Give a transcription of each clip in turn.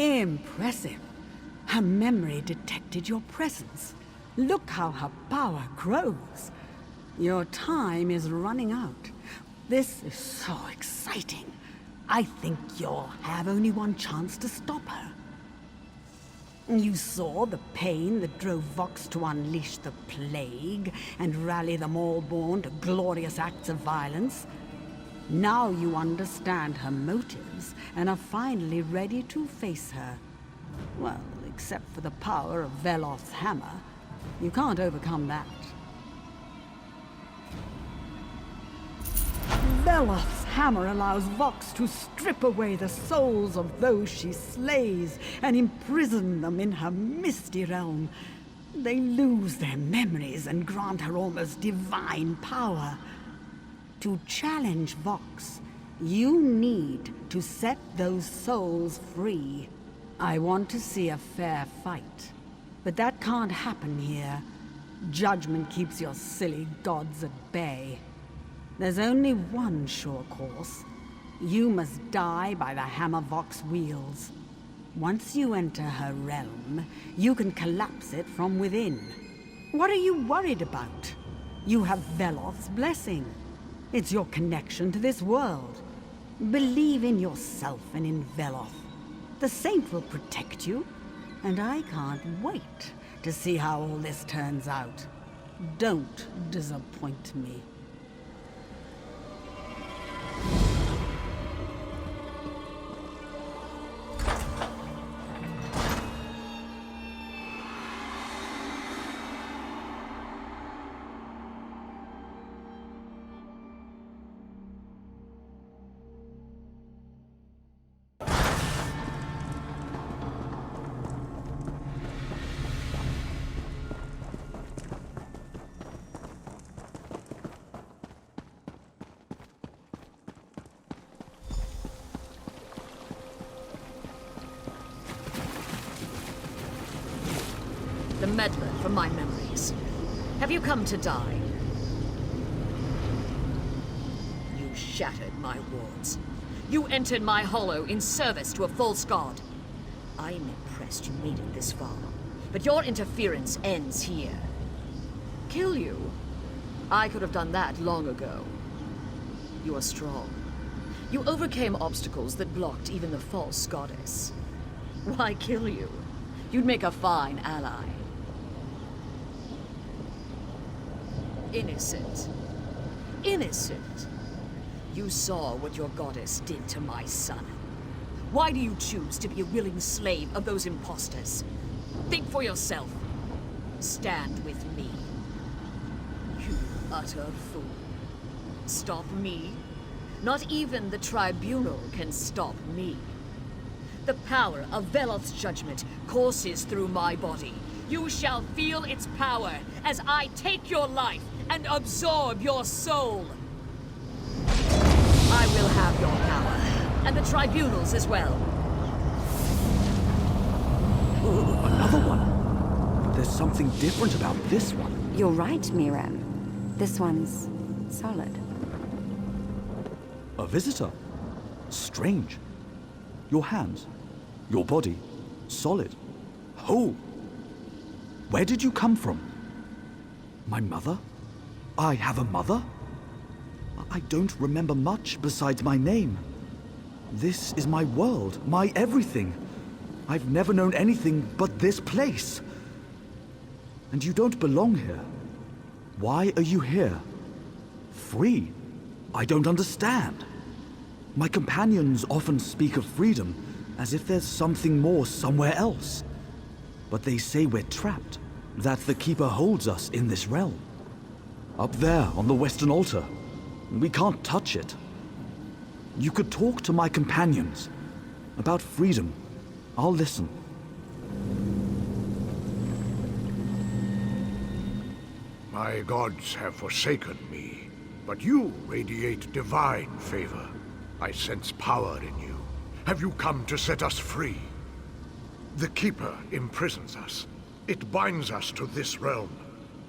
Impressive. Her memory detected your presence. Look how her power grows. Your time is running out. This is so exciting. I think you'll have only one chance to stop her. You saw the pain that drove Vox to unleash the plague and rally them all born to glorious acts of violence. Now you understand her motives and are finally ready to face her. Well, except for the power of Veloth's hammer. You can't overcome that. Veloth's hammer allows Vox to strip away the souls of those she slays and imprison them in her misty realm. They lose their memories and grant her almost divine power. To challenge Vox, you need to set those souls free. I want to see a fair fight, but that can't happen here. Judgment keeps your silly gods at bay. There's only one sure course. You must die by the hammer Vox wields. Once you enter her realm, you can collapse it from within. What are you worried about? You have Veloth's blessing. It's your connection to this world. Believe in yourself and in Veloth. The Saint will protect you, and I can't wait to see how all this turns out. Don't disappoint me. The meddler from my memories. Have you come to die? You shattered my wards. You entered my hollow in service to a false god. I'm impressed you made it this far, but your interference ends here. Kill you? I could have done that long ago. You are strong. You overcame obstacles that blocked even the false goddess. Why kill you? You'd make a fine ally. Innocent. Innocent. You saw what your goddess did to my son. Why do you choose to be a willing slave of those imposters? Think for yourself. Stand with me. You utter fool. Stop me? Not even the tribunal can stop me. The power of Veloth's judgment courses through my body. You shall feel its power as I take your life and absorb your soul. I will have your power, and the tribunals as well. Ooh, another one. But there's something different about this one. You're right, Miram. This one's solid. A visitor? Strange. Your hands, your body, solid, whole. Where did you come from? My mother? I have a mother? I don't remember much besides my name. This is my world, my everything. I've never known anything but this place. And you don't belong here. Why are you here? Free? I don't understand. My companions often speak of freedom, as if there's something more somewhere else. But they say we're trapped, that the Keeper holds us in this realm. Up there on the Western Altar. We can't touch it. You could talk to my companions about freedom. I'll listen. My gods have forsaken me, but you radiate divine favor. I sense power in you. Have you come to set us free? The Keeper imprisons us. It binds us to this realm.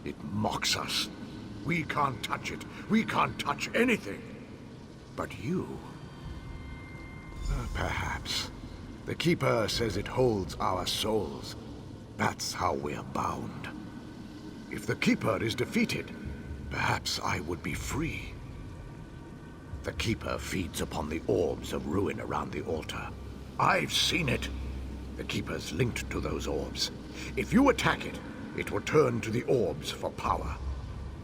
It mocks us. We can't touch it. We can't touch anything. But you... perhaps. The Keeper says it holds our souls. That's how we're bound. If the Keeper is defeated, perhaps I would be free. The Keeper feeds upon the orbs of ruin around the altar. I've seen it. The Keeper's linked to those orbs. If you attack it, it will turn to the orbs for power.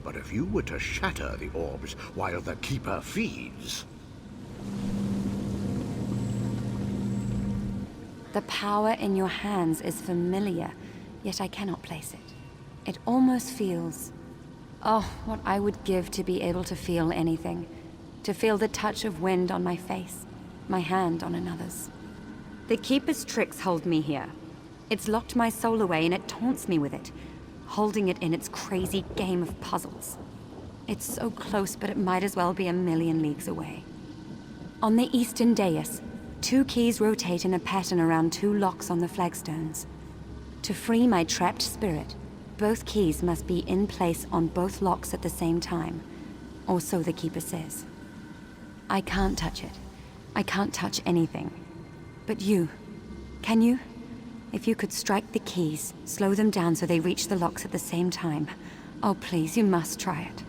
But if you were to shatter the orbs while the Keeper feeds... The power in your hands is familiar, yet I cannot place it. It almost feels... Oh, what I would give to be able to feel anything. To feel the touch of wind on my face, my hand on another's. The Keeper's tricks hold me here. It's locked my soul away and it taunts me with it, holding it in its crazy game of puzzles. It's so close, but it might as well be a million leagues away. On the eastern dais, 2 keys rotate in a pattern around 2 locks on the flagstones. To free my trapped spirit, both keys must be in place on both locks at the same time, or so the Keeper says. I can't touch it. I can't touch anything. But you, can you? If you could strike the keys, slow them down so they reach the locks at the same time. Oh, please, you must try it.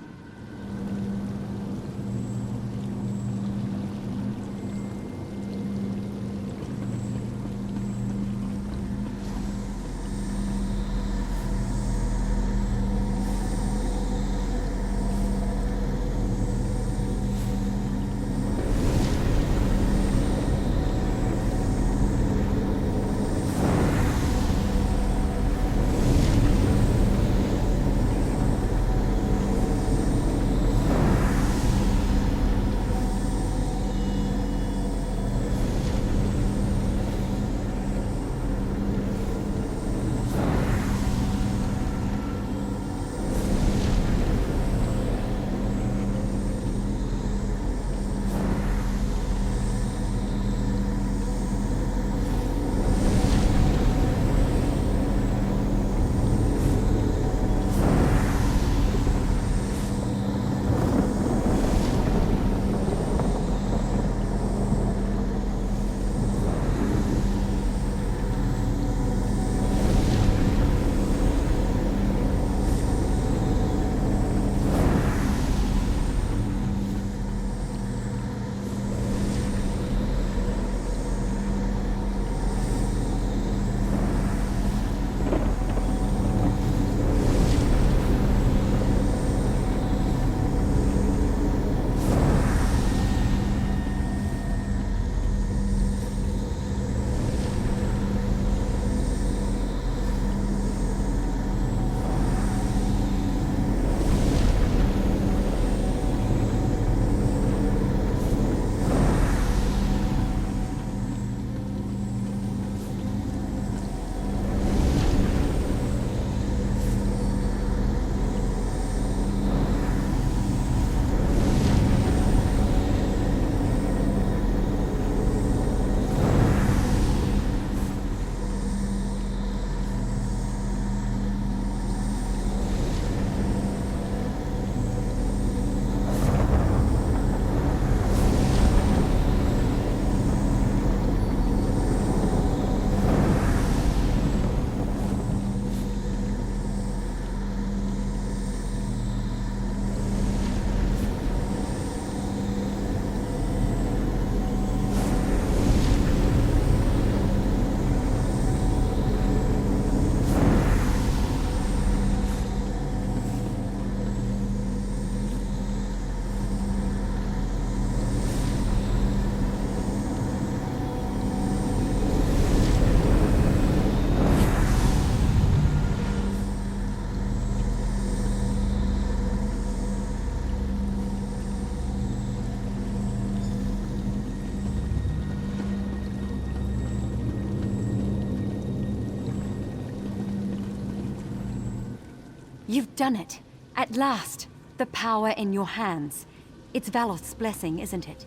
You've done it. At last. The power in your hands. It's Valoth's blessing, isn't it?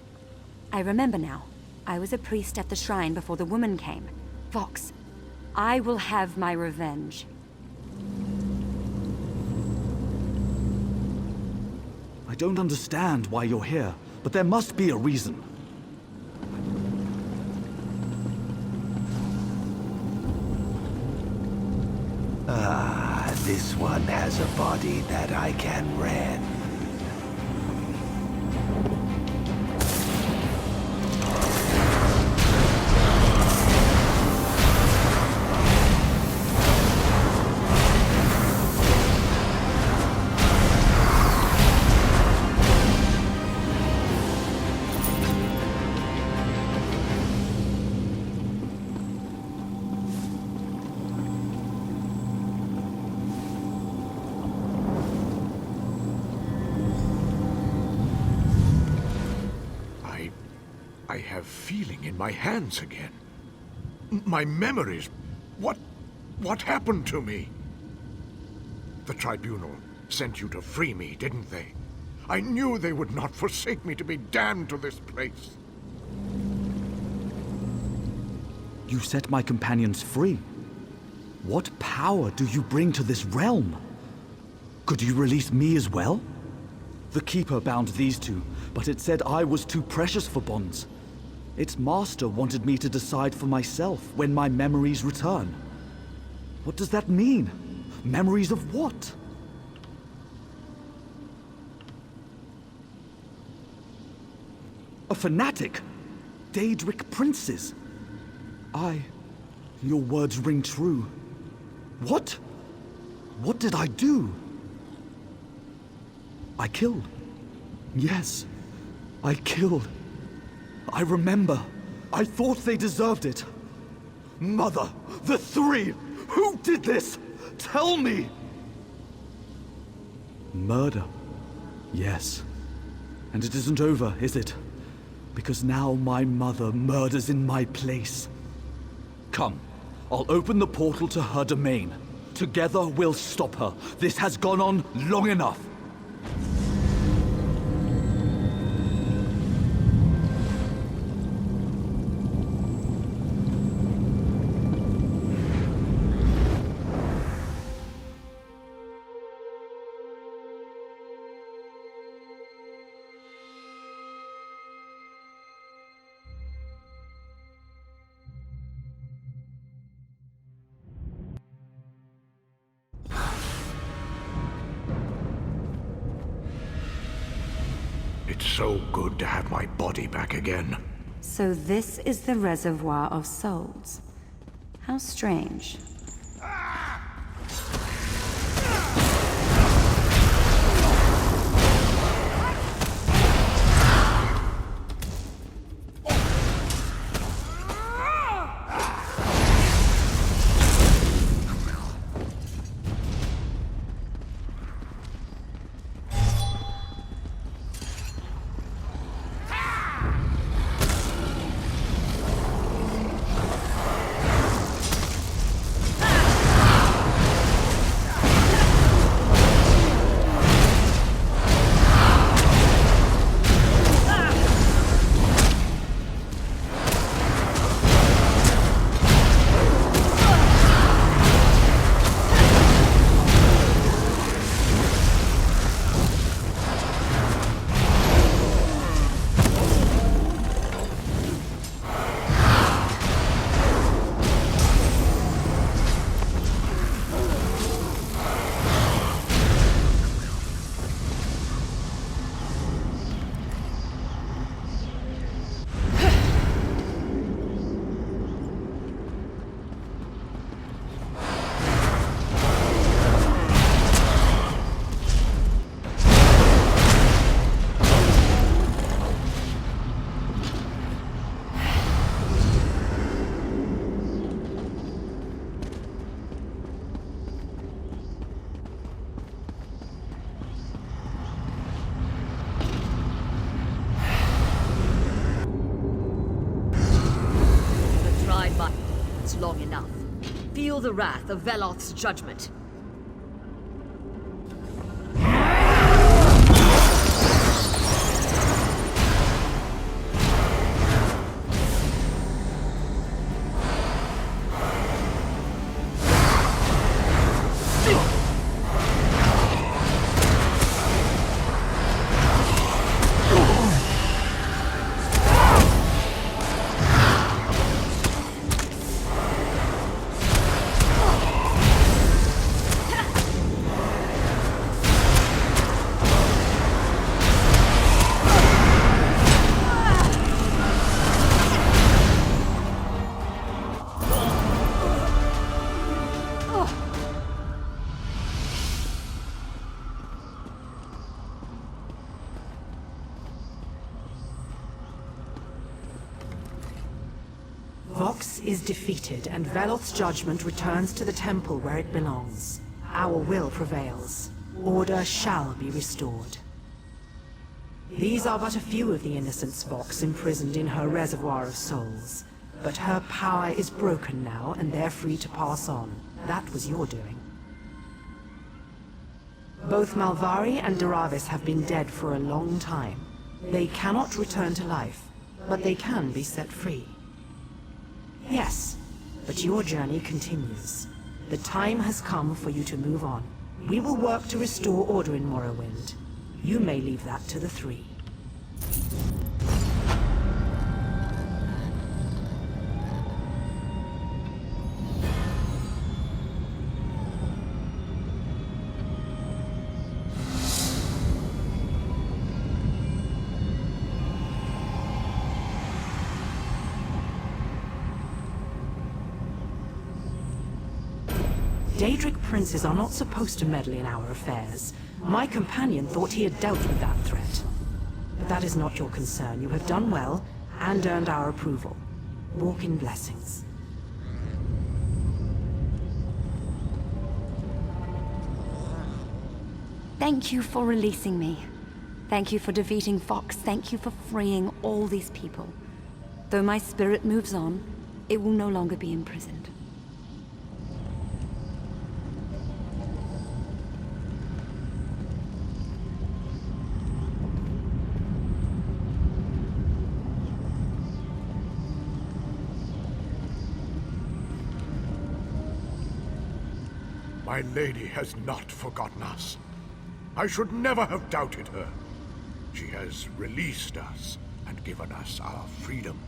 I remember now. I was a priest at the shrine before the woman came. Vox, I will have my revenge. I don't understand why you're here, but there must be a reason. This one has a body that I can rend. I have feeling in my hands again. My memories. What happened to me? The tribunal sent you to free me, didn't they? I knew they would not forsake me to be damned to this place. You set my companions free. What power do you bring to this realm? Could you release me as well? The Keeper bound these two, but it said I was too precious for bonds. Its master wanted me to decide for myself when my memories return. What does that mean? Memories of what? A fanatic? Daedric princes? Your words ring true. What? What did I do? I killed. Yes, I killed. I remember. I thought they deserved it. Mother, the three! Who did this? Tell me! Murder. Yes. And it isn't over, is it? Because now my mother murders in my place. Come, I'll open the portal to her domain. Together we'll stop her. This has gone on long enough. It's so good to have my body back again. So this is the reservoir of souls. How strange. Long enough. Feel the wrath of Veloth's judgment. Vox is defeated and Veloth's judgment returns to the temple where it belongs, our will prevails. Order shall be restored. These are but a few of the innocents Vox imprisoned in her reservoir of souls. But her power is broken now, and they're free to pass on. That was your doing. Both Malvari and Daravis have been dead for a long time. They cannot return to life, but they can be set free. Yes, but your journey continues. The time has come for you to move on. We will work to restore order in Morrowind. You may leave that to the Three. Daedric princes are not supposed to meddle in our affairs. My companion thought he had dealt with that threat. But that is not your concern. You have done well, and earned our approval. Walk in blessings. Thank you for releasing me. Thank you for defeating Vox. Thank you for freeing all these people. Though my spirit moves on, it will no longer be imprisoned. My lady has not forgotten us. I should never have doubted her. She has released us and given us our freedom.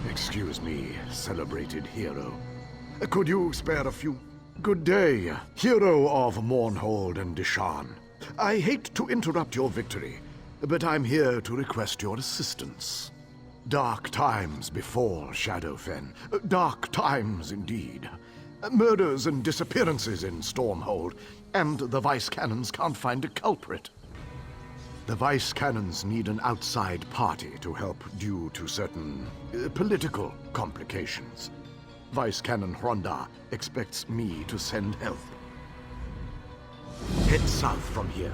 Excuse me, celebrated hero. Could you spare a few? Good day, hero of Mournhold and Deshaan. I hate to interrupt your victory, but I'm here to request your assistance. Dark times befall Shadowfen. Dark times indeed. Murders and disappearances in Stormhold, and the Vice Cannons can't find a culprit. The Vice Cannons need an outside party to help due to certain political complications. Vice Cannon Hronda expects me to send help. Head south from here.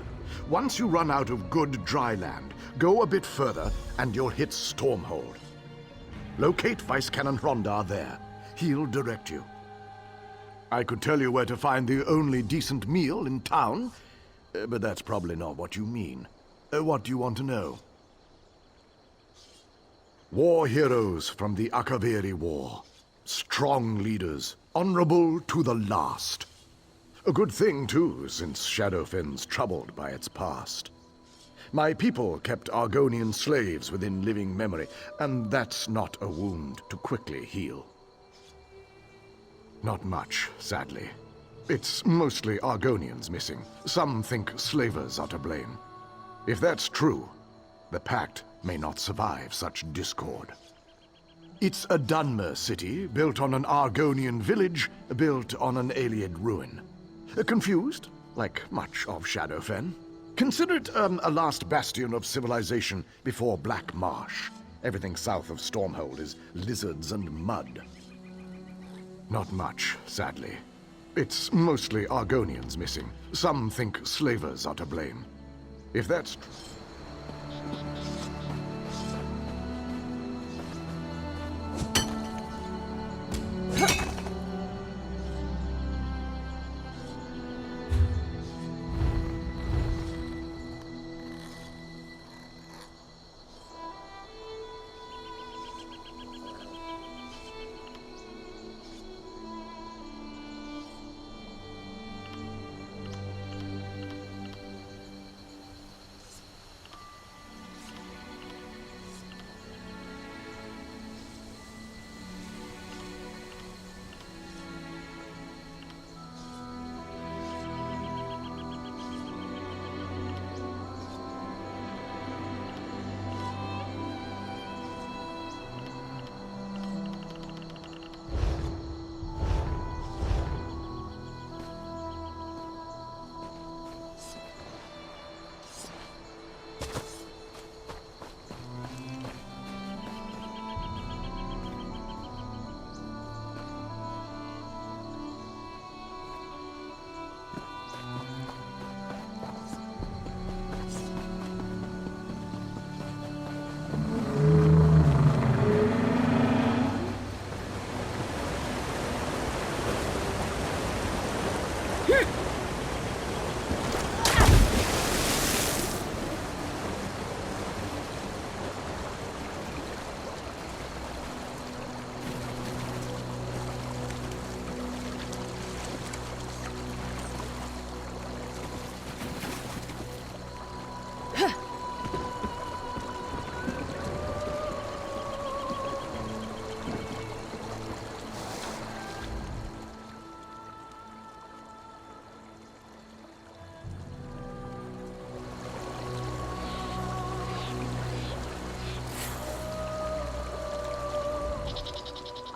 Once you run out of good dry land, go a bit further and you'll hit Stormhold. Locate Vice Cannon Hronda there. He'll direct you. I could tell you where to find the only decent meal in town, but that's probably not what you mean. What do you want to know? War heroes from the Akaviri War. Strong leaders, honorable to the last. A good thing, too, since Shadowfen's troubled by its past. My people kept Argonian slaves within living memory, and that's not a wound to quickly heal. Not much, sadly. It's mostly Argonians missing. Some think slavers are to blame. If that's true, the Pact may not survive such discord. It's a Dunmer city, built on an Argonian village, built on an Ayleid ruin. Confused, like much of Shadowfen? Consider it a last bastion of civilization before Black Marsh. Everything south of Stormhold is lizards and mud. Not much, sadly. It's mostly Argonians missing. Some think slavers are to blame. If that's true...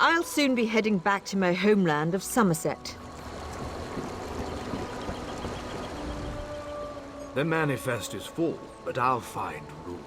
I'll soon be heading back to my homeland of Somerset. The manifest is full, but I'll find room.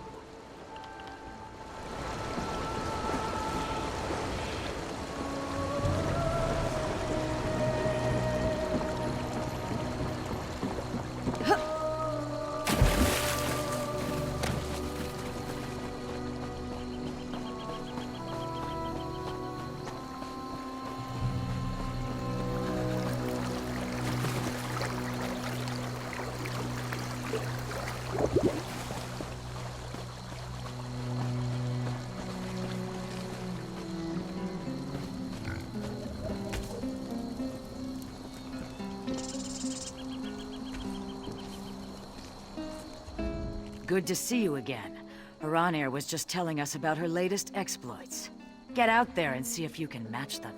Good to see you again. Aranir was just telling us about her latest exploits. Get out there and see if you can match them.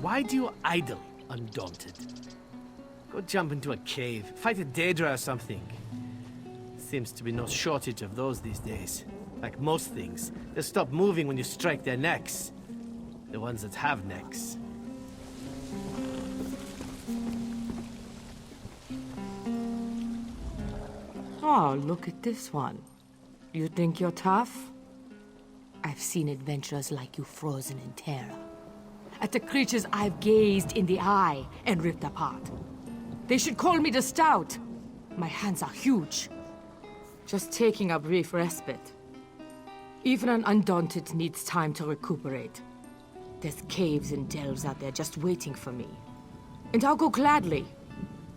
Why do you idle, undaunted? Go jump into a cave, fight a Daedra or something. Seems to be no shortage of those these days. Like most things, they stop moving when you strike their necks. The ones that have necks. Oh, look at this one. You think you're tough? I've seen adventurers like you frozen in terror. At the creatures I've gazed in the eye and ripped apart. They should call me the Stout. My hands are huge. Just taking a brief respite. Even an Undaunted needs time to recuperate. There's caves and delves out there just waiting for me. And I'll go gladly,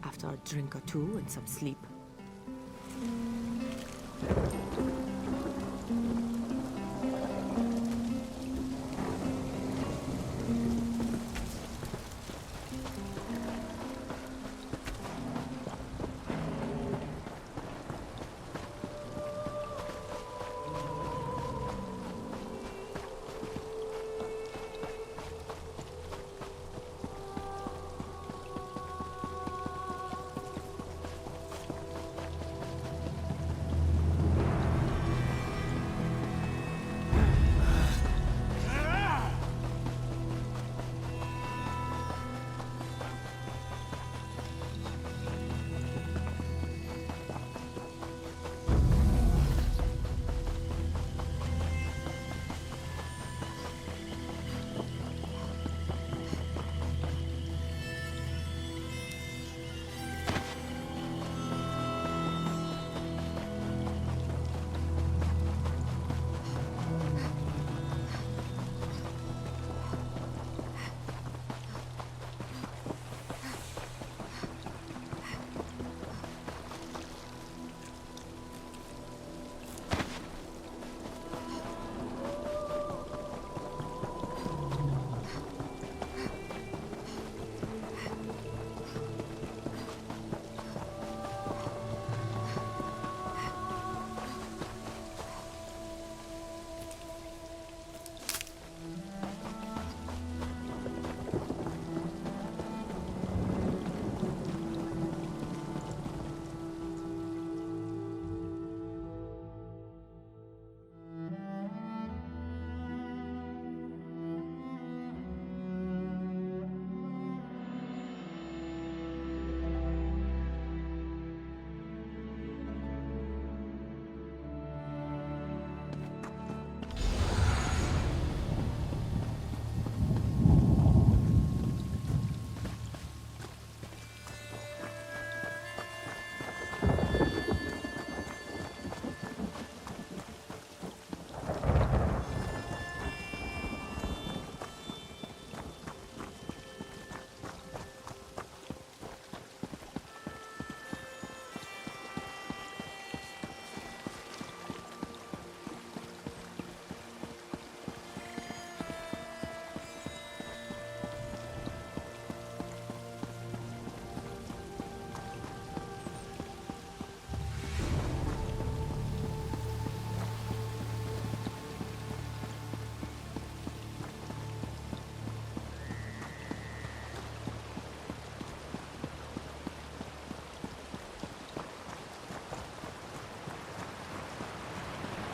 after a drink or two and some sleep.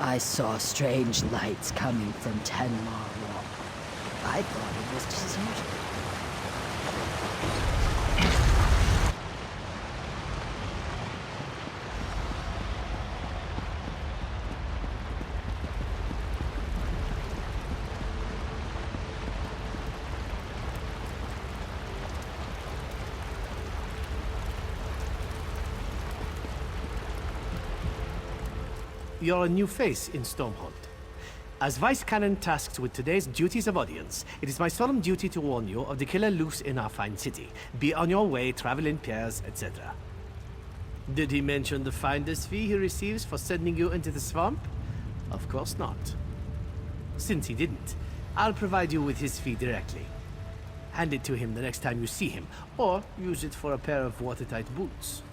I saw strange lights coming from Tenmar Wall. I thought it was deserted. You're a new face in Stormhold. As Vice Canon tasked with today's duties of audience, it is my solemn duty to warn you of the killer loose in our fine city. Be on your way, travel in pairs, etc. Did he mention the finder's fee he receives for sending you into the swamp? Of course not. Since he didn't, I'll provide you with his fee directly. Hand it to him the next time you see him, or use it for a pair of watertight boots.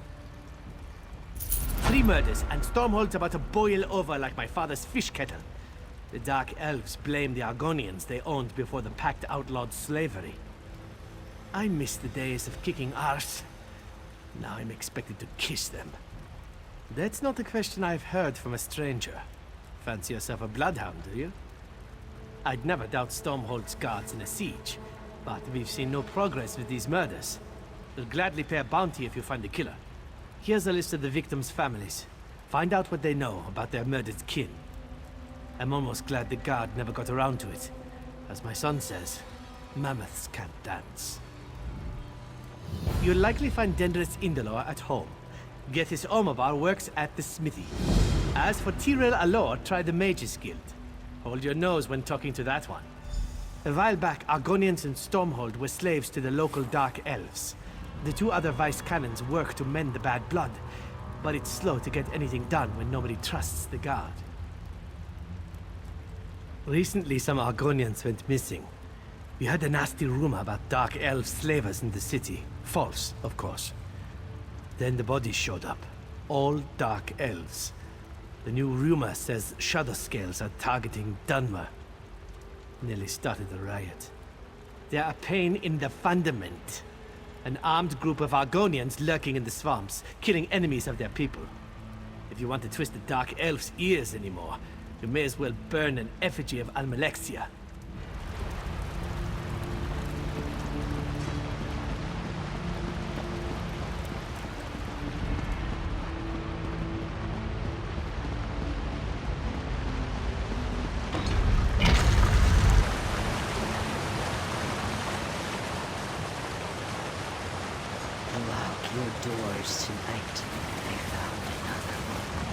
3 murders, and Stormhold's about to boil over like my father's fish kettle. The Dark Elves blame the Argonians they owned before the Pact outlawed slavery. I miss the days of kicking arse. Now I'm expected to kiss them. That's not a question I've heard from a stranger. Fancy yourself a bloodhound, do you? I'd never doubt Stormhold's guards in a siege, but we've seen no progress with these murders. We'll gladly pay a bounty if you find the killer. Here's a list of the victims' families. Find out what they know about their murdered kin. I'm almost glad the guard never got around to it. As my son says, mammoths can't dance. You'll likely find Dendris Indolor at home. Gethys Omovar works at the smithy. As for Tyrell Alor, try the Mages Guild. Hold your nose when talking to that one. A while back, Argonians and Stormhold were slaves to the local Dark Elves. The 2 other Vice Canons work to mend the bad blood, but it's slow to get anything done when nobody trusts the guard. Recently, some Argonians went missing. We had a nasty rumor about Dark Elf slavers in the city. False, of course. Then the bodies showed up. All Dark Elves. The new rumor says Shadowscales are targeting Dunmer. Nearly started a riot. They're a pain in the fundament. An armed group of Argonians lurking in the swamps, killing enemies of their people. If you want to twist the Dark Elf's ears anymore, you may as well burn an effigy of Almalexia. Lock your doors tonight. I found another one.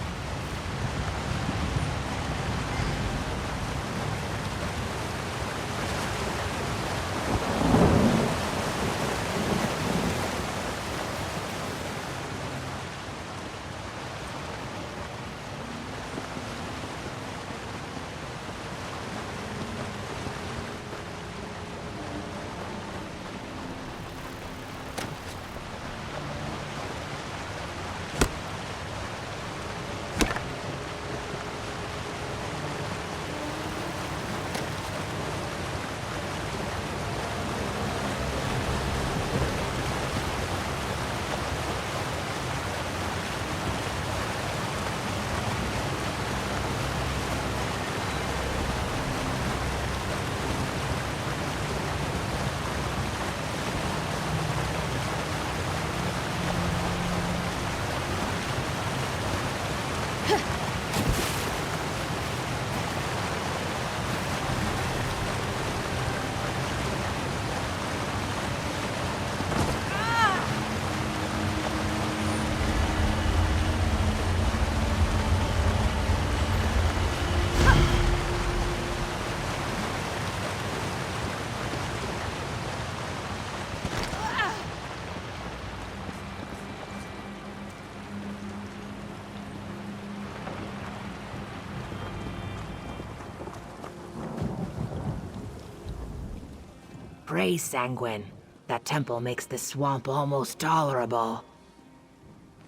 Praise Sanguine. That temple makes the swamp almost tolerable.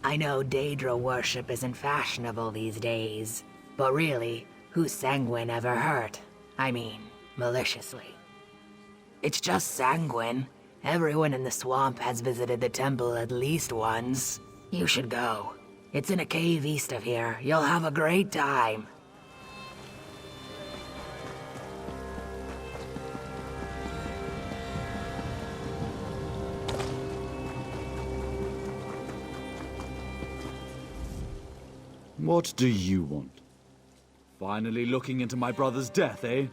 I know Daedra worship isn't fashionable these days, but really, who's Sanguine ever hurt? I mean, maliciously. It's just Sanguine. Everyone in the swamp has visited the temple at least once. You should go. It's in a cave east of here. You'll have a great time. What do you want? Finally looking into my brother's death, eh?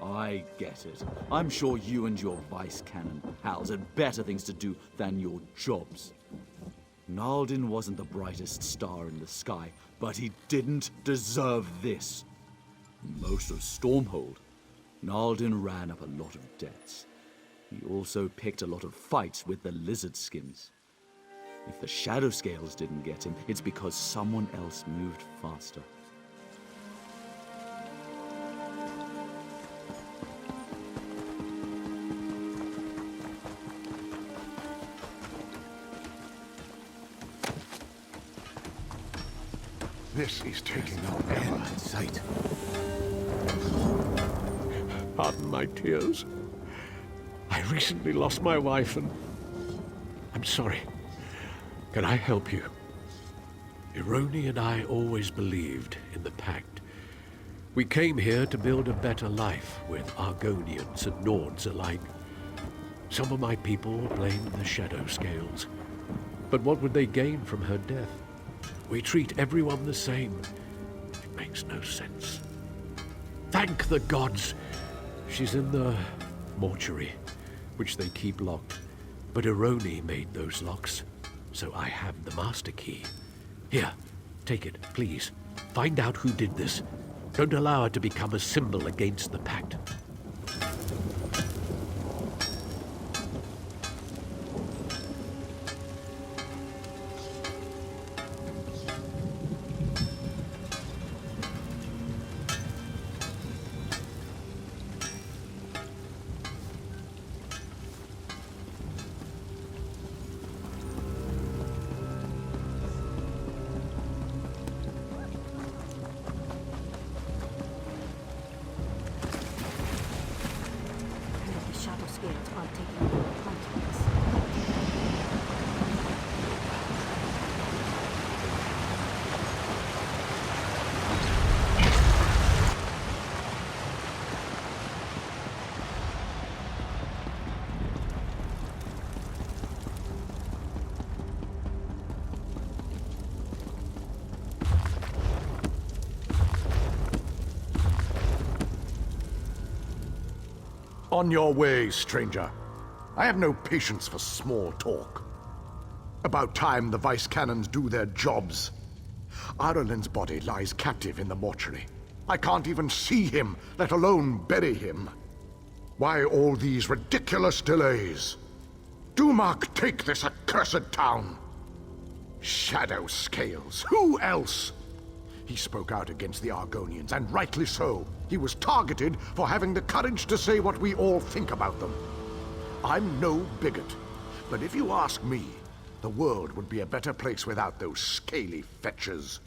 I get it. I'm sure you and your vice cannon pals had better things to do than your jobs. Naldin wasn't the brightest star in the sky, but he didn't deserve this. Most of Stormhold, Naldin ran up a lot of debts. He also picked a lot of fights with the lizard skins. If the Shadow Scales didn't get him, it's because someone else moved faster. This is taking no end in sight. Pardon my tears. I recently lost my wife and... I'm sorry. Can I help you? Ironi and I always believed in the Pact. We came here to build a better life with Argonians and Nords alike. Some of my people blamed the Shadow Scales. But what would they gain from her death? We treat everyone the same. It makes no sense. Thank the gods! She's in the mortuary, which they keep locked. But Ironi made those locks, so I have the master key. Here, take it, please. Find out who did this. Don't allow her to become a symbol against the Pact. The Shadow Scales are taking over continents. On your way, stranger. I have no patience for small talk. About time the vice cannons do their jobs. Aralin's body lies captive in the mortuary. I can't even see him, let alone bury him. Why all these ridiculous delays? Dumak, take this accursed town! Shadow Scales, who else? He spoke out against the Argonians, and rightly so. He was targeted for having the courage to say what we all think about them. I'm no bigot, but if you ask me, the world would be a better place without those scaly fetchers.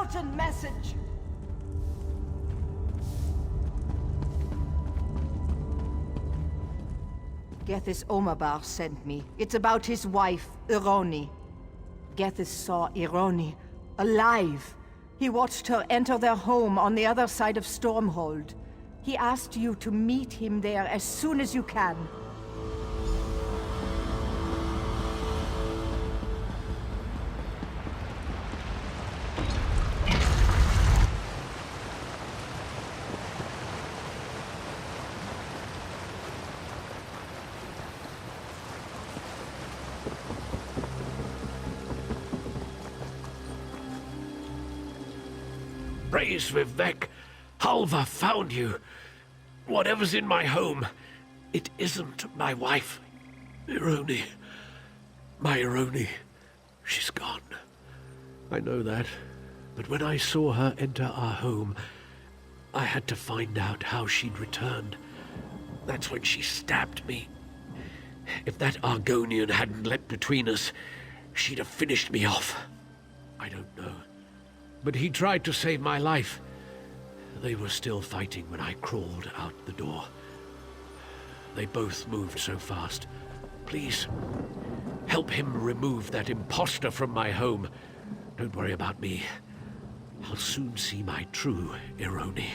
certain message. Gethys Omabar sent me. It's about his wife, Ironi. Gethys saw Ironi alive. He watched her enter their home on the other side of Stormhold. He asked you to meet him there as soon as you can. Praise Vivek, Halva found you. Whatever's in my home, it isn't my wife. Ironi. My Ironi. She's gone. I know that. But when I saw her enter our home, I had to find out how she'd returned. That's when she stabbed me. If that Argonian hadn't leapt between us, she'd have finished me off. I don't know. But he tried to save my life. They were still fighting when I crawled out the door. They both moved so fast. Please, help him remove that imposter from my home. Don't worry about me. I'll soon see my true Ironi.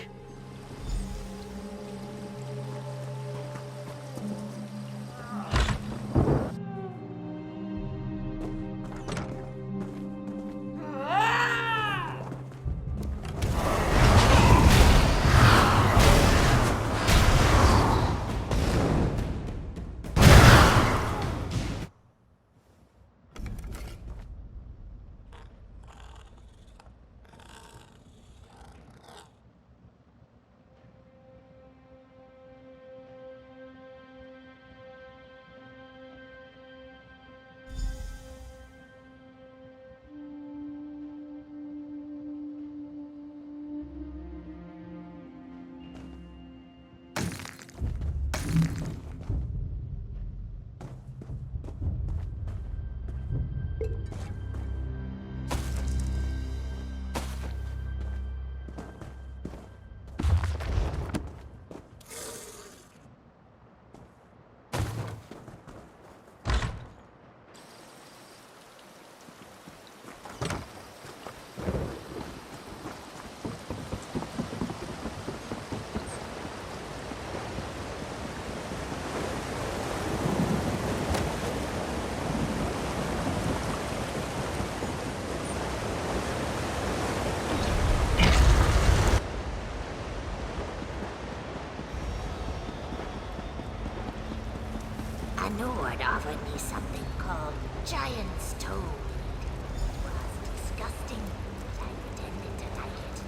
Nord offered me something called Giant's Toad. It was disgusting, but I pretended to like it.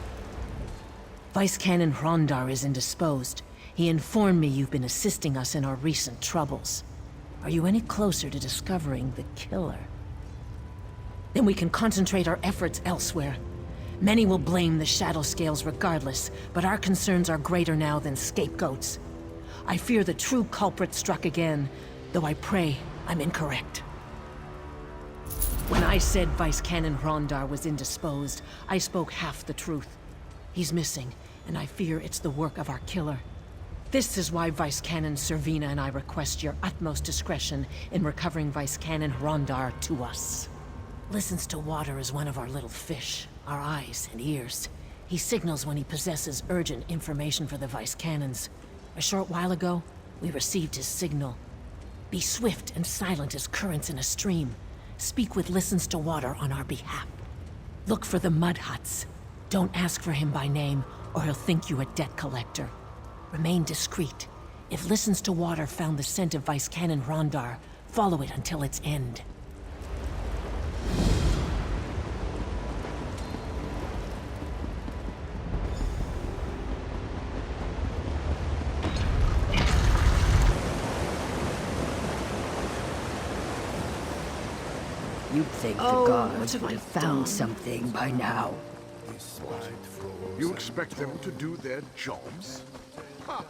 Vice Canon Hrondar is indisposed. He informed me you've been assisting us in our recent troubles. Are you any closer to discovering the killer? Then we can concentrate our efforts elsewhere. Many will blame the Shadow Scales regardless, but our concerns are greater now than scapegoats. I fear the true culprit struck again, though I pray I'm incorrect. When I said Vice Canon Hrondar was indisposed, I spoke half the truth. He's missing, and I fear it's the work of our killer. This is why Vice Canon Servina and I request your utmost discretion in recovering Vice Canon Hrondar to us. Listens to water as one of our little fish, our eyes and ears. He signals when he possesses urgent information for the Vice Canons. A short while ago, we received his signal. Be swift and silent as currents in a stream. Speak with Listens to Water on our behalf. Look for the mud huts. Don't ask for him by name, or he'll think you a debt collector. Remain discreet. If Listens to Water found the scent of Vice Canon Hrondar, follow it until its end. You'd think the guards would have found something by now. You expect them to do their jobs? Ha!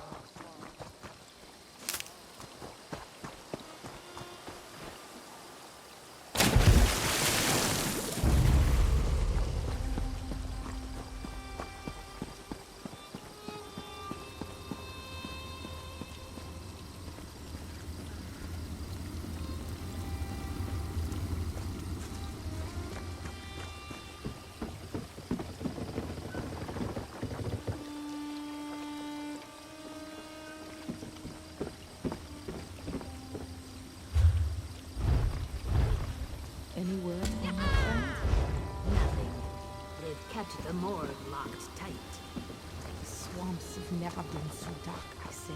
Any word on your friend? Nothing. They've kept the morgue locked tight. The swamps have never been so dark, I say.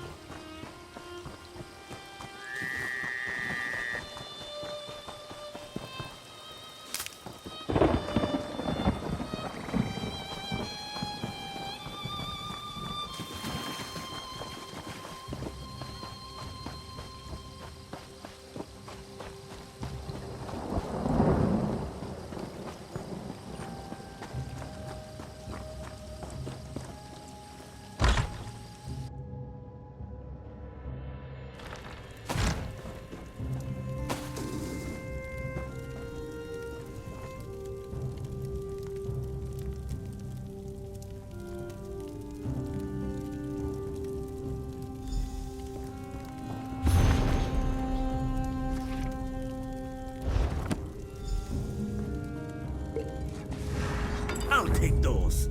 I'll take those.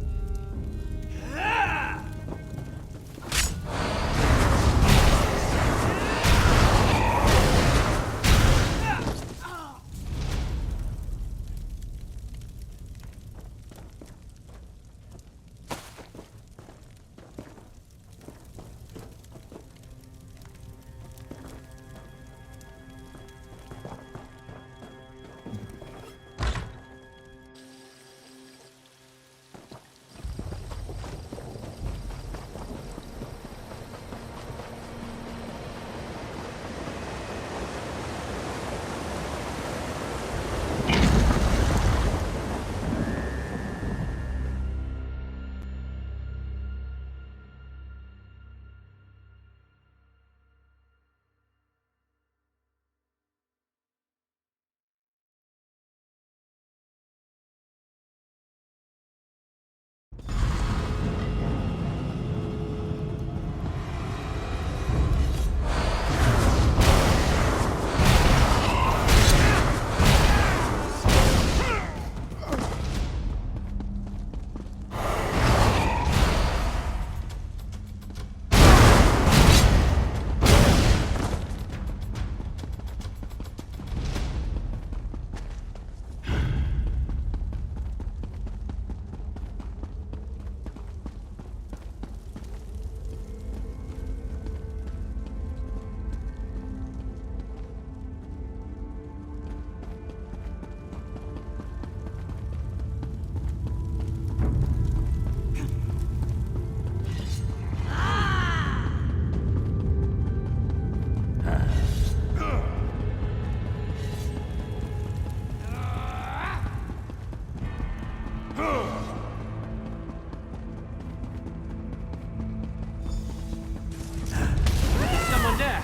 Someone there!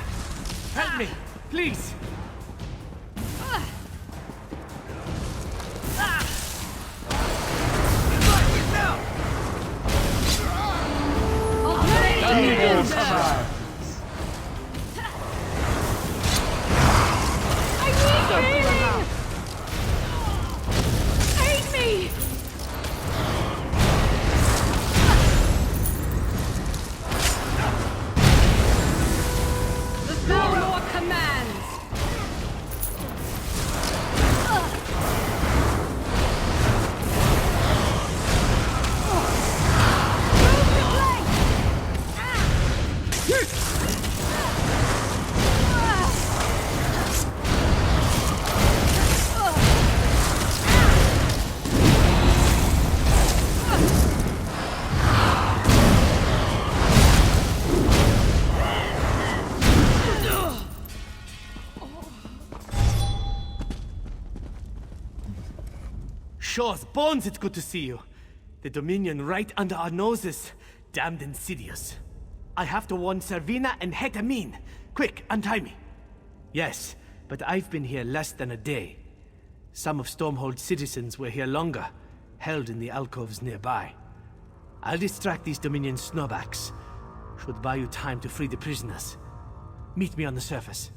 Help me, please! Aid me! The Balrog commands! Shaw's bones, it's good to see you. The Dominion right under our noses. Damned insidious. I have to warn Servina and Hetamin. Quick, untie me. Yes, but I've been here less than a day. Some of Stormhold's citizens were here longer, held in the alcoves nearby. I'll distract these Dominion snowbacks. Should buy you time to free the prisoners. Meet me on the surface.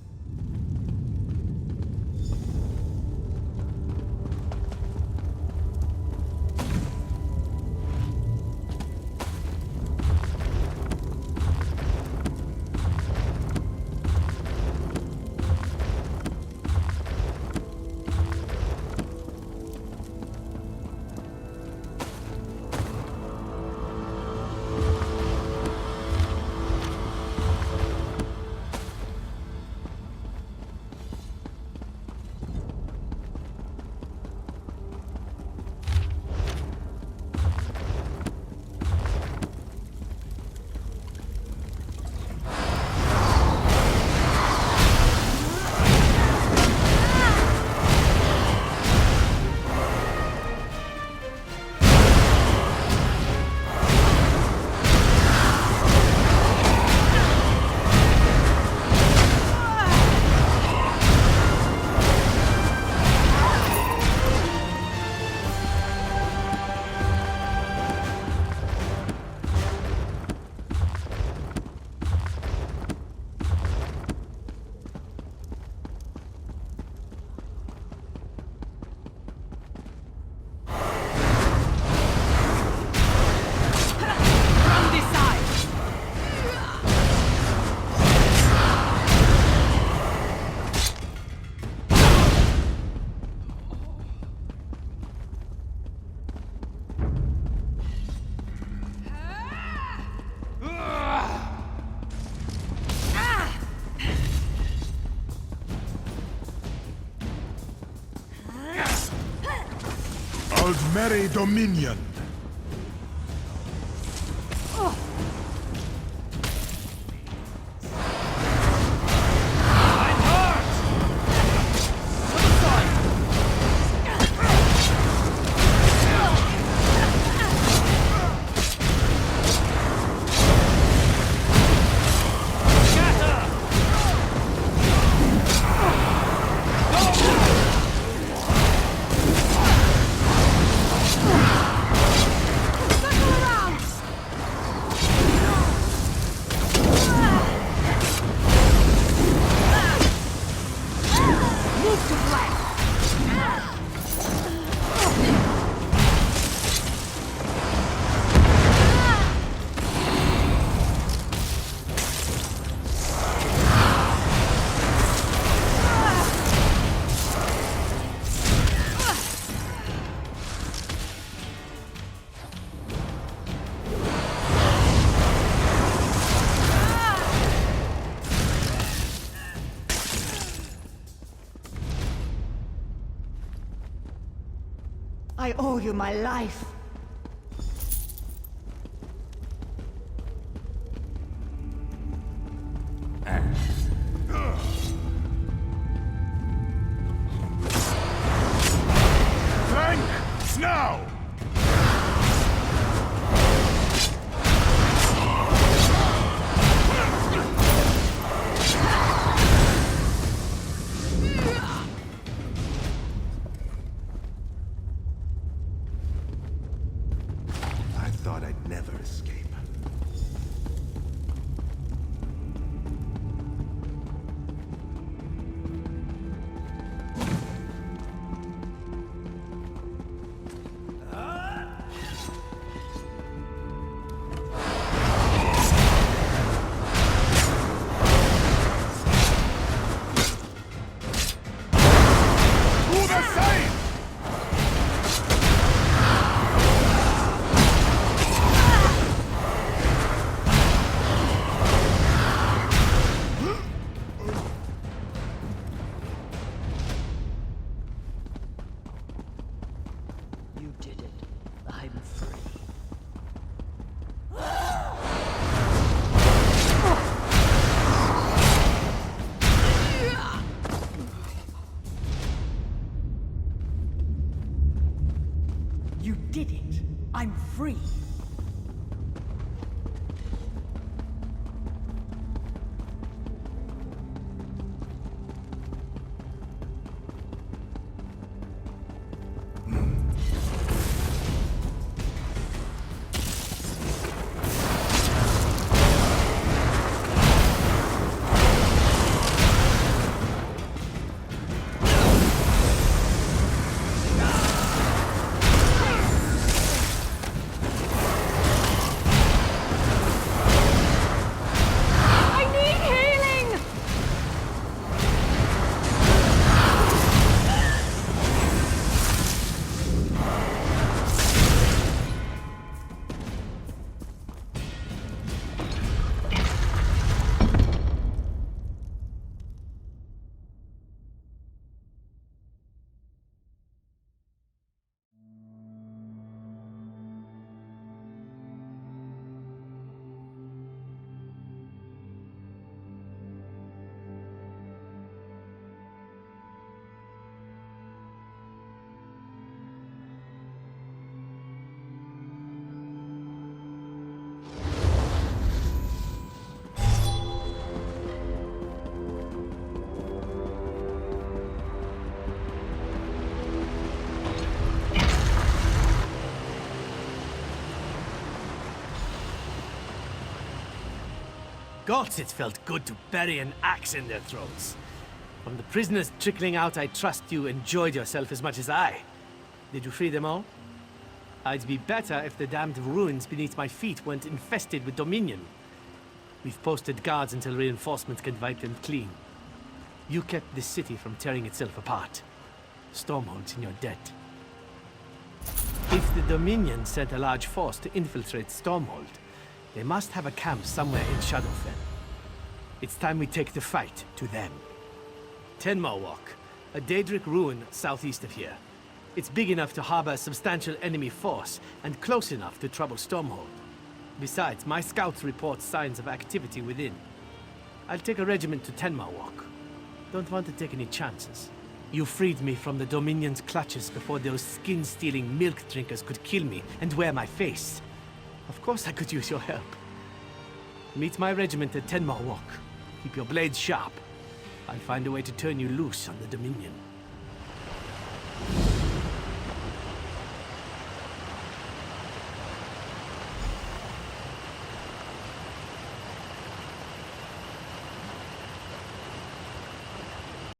called Merry Dominion. I owe you my life. Flank! Now! I thought I'd never escape. You did it. I'm free. You did it. I'm free. Gods, it felt good to bury an axe in their throats. From the prisoners trickling out, I trust you enjoyed yourself as much as I. Did you free them all? I'd be better if the damned ruins beneath my feet weren't infested with Dominion. We've posted guards until reinforcements can wipe them clean. You kept this city from tearing itself apart. Stormhold's in your debt. If the Dominion sent a large force to infiltrate Stormhold, they must have a camp somewhere in Shadowfen. It's time we take the fight to them. 10 more walk. A Daedric ruin southeast of here. It's big enough to harbor a substantial enemy force, and close enough to trouble Stormhold. Besides, my scouts report signs of activity within. I'll take a regiment to Tenmarwalk. Don't want to take any chances. You freed me from the Dominion's clutches before those skin-stealing milk drinkers could kill me and wear my face. Of course I could use your help. Meet my regiment at Tenmarwalk. Keep your blades sharp. I'll find a way to turn you loose on the Dominion.